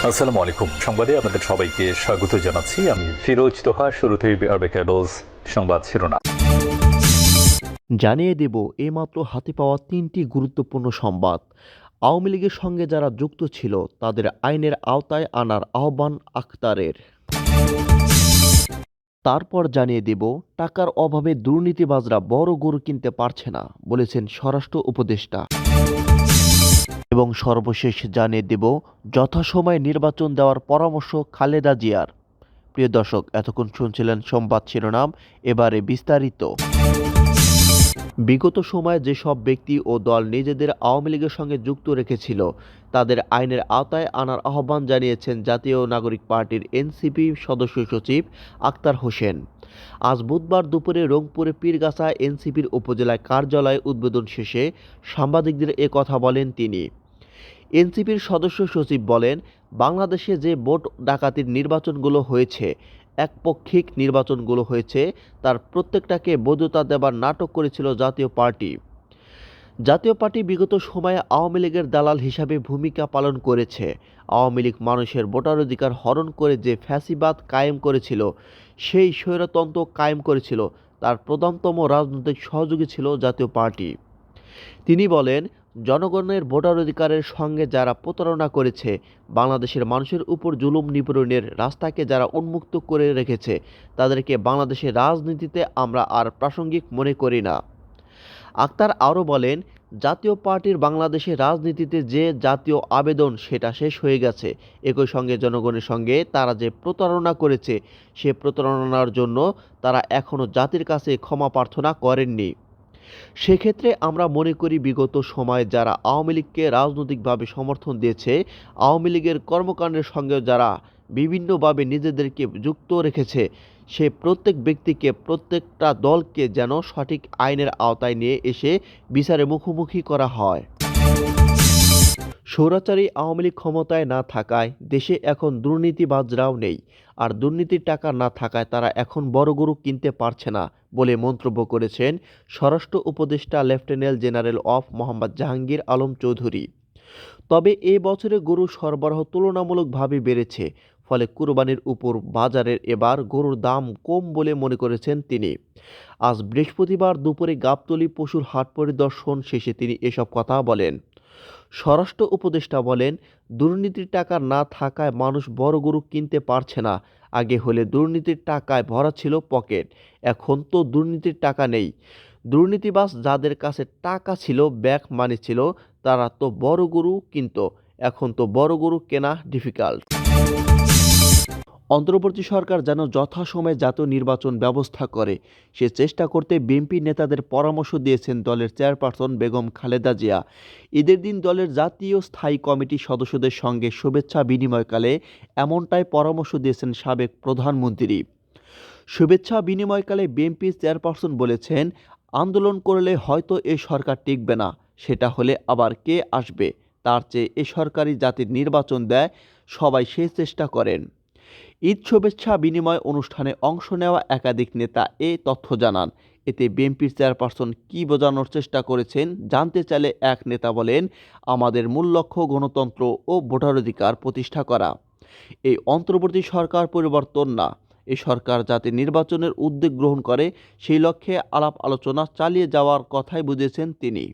আসসালামু আলাইকুম। সংবাদে আপনাদের সবাইকে স্বাগত জানাচ্ছি। আমি ফিরোজ তোহা। শুরুতেই সংবাদ শিরোনাম জানিয়ে দেব এইমাত্র হাতে পাওয়া ৩টি গুরুত্বপূর্ণ সংবাদ। আওয়ামী লীগের সঙ্গে যারা যুক্ত ছিল তাদের আইনের আওতায় আনার আহ্বান আখতারের। তারপর জানিয়ে দেব টাকার অভাবে দুর্নীতিবাজরা বড় গরু কিনতে পারছে না বলেছেন স্বরাষ্ট্র উপদেষ্টা। এবং সর্বশেষ জানিয়ে দেব যথাসময়ে নির্বাচন দেওয়ার পরামর্শ খালেদা জিয়ার। প্রিয় দর্শক, এতক্ষণ শুনছিলেন সংবাদ শিরোনাম, এবারে বিস্তারিত। বিগত সময়ে যেসব ব্যক্তি ও দল নিজেদের আওয়ামী লীগের সঙ্গে যুক্ত রেখেছিল তাদের আইনের আওতায় আনার আহ্বান জানিয়েছেন জাতীয় নাগরিক পার্টির এনসিপি সদস্য সচিব আক্তার হোসেন। আজ বুধবার দুপুরে রংপুরে পীরগাছা এনসিপির উপজেলা কার্যালয়ে উদ্বোধন শেষে সাংবাদিকদের এ কথা বলেন তিনি। এনসিপির সদস্য সচিব বলেন, বাংলাদেশে যে ভোট ডাকাতির নির্বাচনগুলো হয়েছে, একপক্ষিক নির্বাচনগুলো হয়েছে, তার প্রত্যেকটাকে বৈধতা দেবার নাটক করেছিল জাতীয় পার্টি। জাতীয় পার্টি বিগত সময়ে আওয়ামী লীগের দালাল হিসাবে ভূমিকা পালন করেছে। আওয়ামী লীগ মানুষের ভোটাধিকার হরণ করে যে ফ্যাসিবাদ কায়েম করেছিল, সেই স্বৈরতন্ত্র কায়েম করেছিল, তার প্রধানতম রাজনৈতিক সহযোগী ছিল জাতীয় পার্টি। তিনি বলেন, জনগণের ভোটাধিকারের সঙ্গে যারা প্রতারণা করেছে, বাংলাদেশের মানুষের উপর জুলুম নিপীড়নের রাস্তাকে যারা উন্মুক্ত করে রেখেছে, তাদেরকে বাংলাদেশের রাজনীতিতে আমরা আর প্রাসঙ্গিক মনে করি না। আক্তার আরও বলেন, জাতীয় পার্টির বাংলাদেশের রাজনীতিতে যে জাতীয় আবেদন সেটা শেষ হয়ে গেছে। একই সঙ্গে জনগণের সঙ্গে তারা যে প্রতারণা করেছে, সে প্রতারণার জন্য তারা এখনও জাতির কাছে ক্ষমা প্রার্থনা করেননি। সেক্ষেত্রে আমরা মনে করি বিগত সময়ে যারা আওয়ামী লীগকে রাজনৈতিকভাবে সমর্থন দিয়েছে, আওয়ামী লীগের কর্মকাণ্ডের সঙ্গে যারা বিভিন্নভাবে নিজেদেরকে যুক্ত রেখেছে, সে প্রত্যেক ব্যক্তিকে, প্রত্যেকটা দলকে যেন সঠিক আইনের আওতায় নিয়ে এসে বিচারের মুখোমুখি করা হয়। স্বৈরাচারী আওয়ামী লীগ ক্ষমতায় না থাকায় দেশে এখন দুর্নীতিবাজরাও নেই, আর দুর্নীতির টাকা না থাকায় তারা এখন বড় গরু কিনতে পারছে না বলে মন্তব্য করেছেন স্বরাষ্ট্র উপদেষ্টা lieutenant general of Mohammad Jahangir Alam Chowdhury. তবে এ বছরে গরুর সরবরাহ তুলনামূলকভাবে বেড়েছে, ফলে কুরবানির উপর বাজারের এবার গরুর দাম কম বলে মনে করেছেন তিনি। আজ বৃহস্পতিবার দুপুরে গাবতলী পশুর হাট পরিদর্শন শেষে তিনি এসব কথা বলেন। স্বরাষ্ট্র উপদেষ্টা বলেন, দুর্নীতির টাকা না থাকায় মানুষ বড় গরু কিনতে পারছে না। আগে হলে দুর্নীতির টাকায় ভরা ছিল পকেট, এখন তো দুর্নীতির টাকা নেই। দুর্নীতিবাজ যাদের কাছে টাকা ছিল, ব্যাক মানি ছিল, তারা তো বড় গরু কিনত। এখন তো বড় গরু কেনা ডিফিকাল্ট। অন্তর্বর্তী সরকার যেন যথাসময়ে জাতীয় নির্বাচন ব্যবস্থা করে, সে চেষ্টা করতে বিএনপি নেতাদের পরামর্শ দিয়েছেন দলের চেয়ারপারসন বেগম খালেদা জিয়া। ঈদের দিন দলের জাতীয় স্থায়ী কমিটির সদস্যদের সঙ্গে শুভেচ্ছা বিনিময়কালে এমনটাই পরামর্শ দিয়েছেন সাবেক প্রধানমন্ত্রী। শুভেচ্ছা বিনিময়কালে বিএনপি চেয়ারপারসন বলেছেন, আন্দোলন করলে হয়তো এ সরকার টিকবে না, সেটা হলে আবার কে আসবে, তার চেয়ে এ সরকারই জাতির নির্বাচন দেয়, সবাই সেই চেষ্টা করেন। ঈদ শুভেচ্ছা বিনিময় অনুষ্ঠানে অংশ নেওয়া একাধিক নেতা এ তথ্য জানান। এতে বিএনপির চেয়ারপারসন কী বোঝানোর চেষ্টা করেছেন জানতে চাইলে এক নেতা বলেন, আমাদের মূল লক্ষ্য গণতন্ত্র ও ভোটাধিকার প্রতিষ্ঠা করা। এই অন্তর্বর্তী সরকার পরিবর্তন না, এই সরকার যাতে নির্বাচনের উদ্যোগ গ্রহণ করে, সেই লক্ষ্যে আলাপ আলোচনা চালিয়ে যাওয়ার কথাই বুঝেছেন তিনি।